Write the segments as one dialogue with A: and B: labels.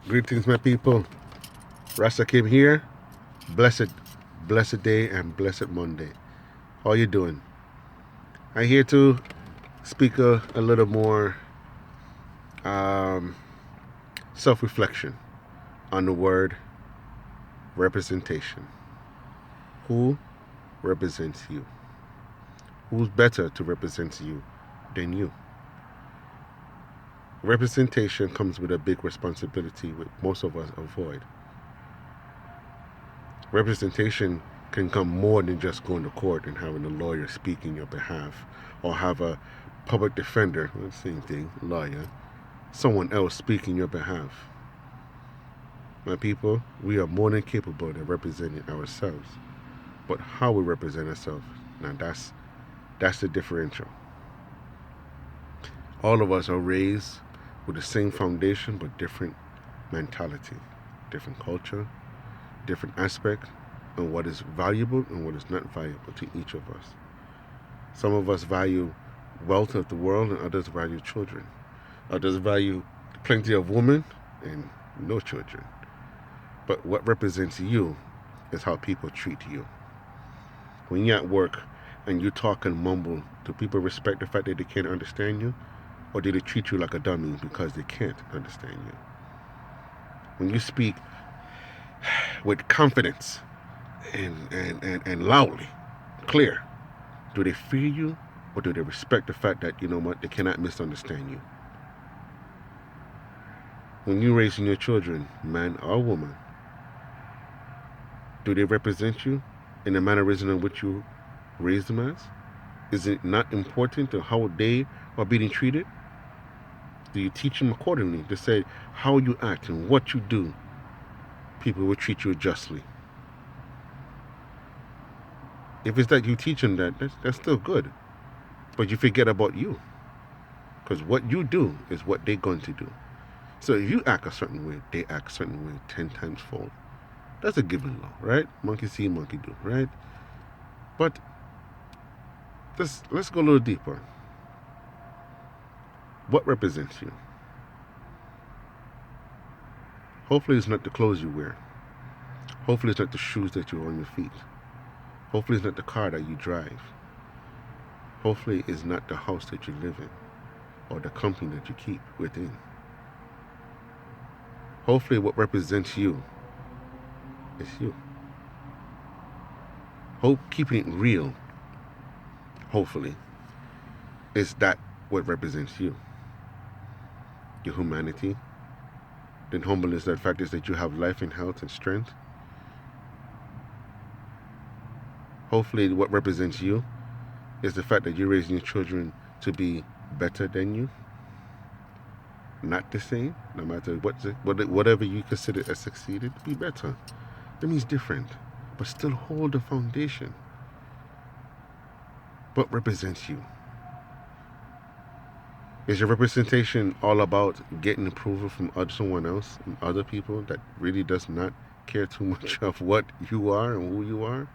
A: Greetings, my people. Rasta came here. Blessed, blessed day and blessed Monday. How you doing? I here to speak a little more um, self-reflection on the word representation. Who represents you? Who's better to represent you than you? Representation comes with a big responsibility which most of us avoid. Representation can come more than just going to court and having a lawyer speak in your behalf or have a public defender, same thing, lawyer, someone else speak in your behalf. My people, we are more than capable of representing ourselves. But how we represent ourselves, now that's the differential. All of us are raised with the same foundation but different mentality, different culture, different aspect on what is valuable and what is not valuable to each of us. Some of us value wealth of the world and others value children. Others value plenty of women and no children. But what represents you is how people treat you. When you're at work and you talk and mumble, do people respect the fact that they can't understand you? Or do they treat you like a dummy because they can't understand you? When you speak with confidence and loudly, clear, do they fear you or do they respect the fact that, you know what, they cannot misunderstand you? When you're raising your children, man or woman, do they represent you in the mannerism in which you raise them as? Is it not important to how they are being treated? Do you teach them accordingly to say how you act and what you do? People will treat you justly. If it's that you teach them that's still good. But you forget about you. Because what you do is what they're going to do. So if you act a certain way, they act a certain way 10 times fold. That's a given law, right? Monkey see, monkey do, right? But let's go a little deeper. What represents you? Hopefully it's not the clothes you wear. Hopefully it's not the shoes that you wear on your feet. Hopefully it's not the car that you drive. Hopefully it's not the house that you live in or the company that you keep within. Hopefully what represents you is you. Hope keeping it real, hopefully, is that what represents you. Your humanity, the humbleness, the fact is that you have life and health and strength. Hopefully what represents you is the fact that you're raising your children to be better than you. Not the same, no matter whatever you consider as succeeded, be better. That means different, but still hold the foundation. What represents you? Is your representation all about getting approval from someone else and other people that really does not care too much of what you are and who you are?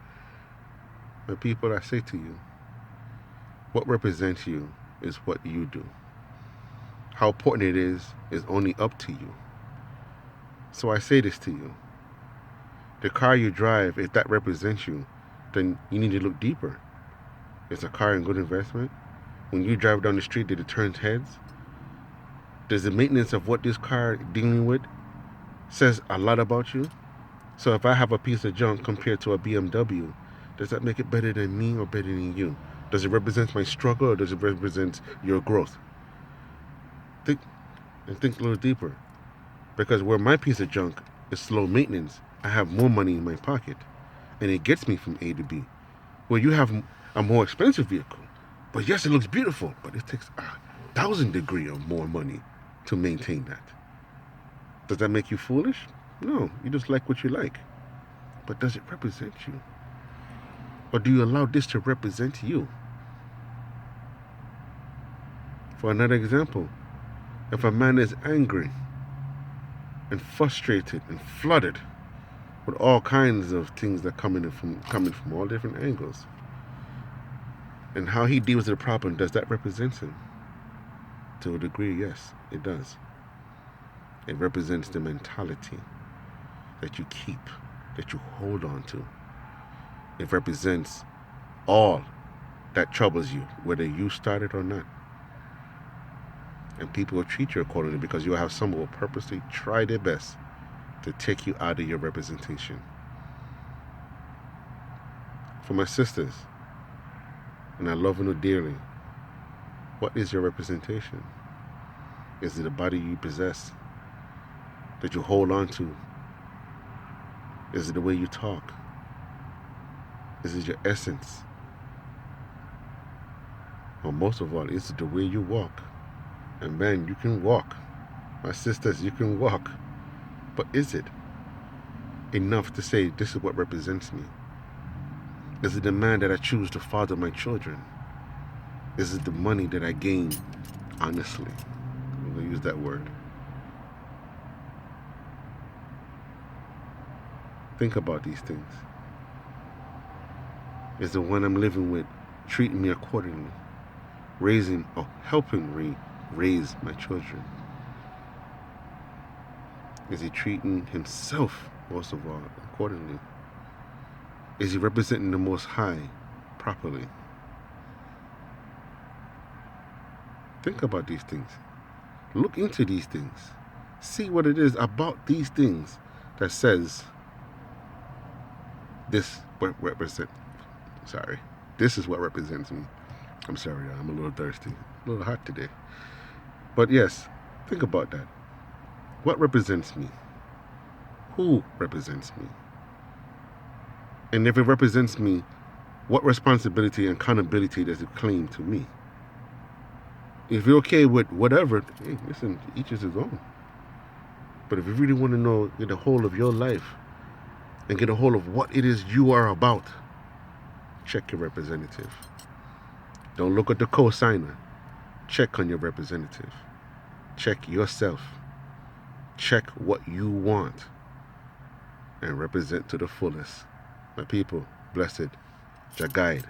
A: The people, I say to you, what represents you is what you do. How important it is only up to you. So I say this to you. The car you drive, if that represents you, then you need to look deeper. Is a car a good investment? When you drive down the street, did it turn heads? Does the maintenance of what this car dealing with says a lot about you? So if I have a piece of junk compared to a BMW, does that make it better than me or better than you? Does it represent my struggle or does it represent your growth? Think a little deeper. Because where my piece of junk is slow maintenance, I have more money in my pocket and it gets me from A to B. Where you have a more expensive vehicle, but yes, it looks beautiful, but it takes 1,000 degree or more money to maintain that. Does that make you foolish? No, you just like what you like. But does it represent you? Or do you allow this to represent you? For another example, if a man is angry and frustrated and flooded with all kinds of things that coming from all different angles, and how he deals with the problem, does that represent him? To a degree, yes, it does. It represents the mentality that you keep, that you hold on to. It represents all that troubles you, whether you started or not. And people will treat you accordingly because you have some who will purposely try their best to take you out of your representation. For my sisters, and I love you dearly, what is your representation? Is it the body you possess that you hold on to? Is it the way you talk? Is it your essence? Or most of all, is it the way you walk? And man, you can walk. My sisters, you can walk. But is it enough to say this is what represents me? Is it the man that I choose to father my children? Is it the money that I gain honestly? I'm going to use that word. Think about these things. Is the one I'm living with treating me accordingly? Raising or helping me raise my children? Is he treating himself, most of all, accordingly? Is he representing the Most High properly? Think about these things. Look into these things. See what it is about these things that says this this is what represents me. I'm sorry, I'm a little thirsty, a little hot today. But yes, think about that. What represents me? Who represents me? And if it represents me, what responsibility and accountability does it claim to me? If you're okay with whatever, hey, listen, each is his own. But if you really want to know, get a hold of your life and get a hold of what it is you are about, check your representative. Don't look at the co-signer. Check on your representative. Check yourself. Check what you want and represent to the fullest. My people, blessed, Jah guide.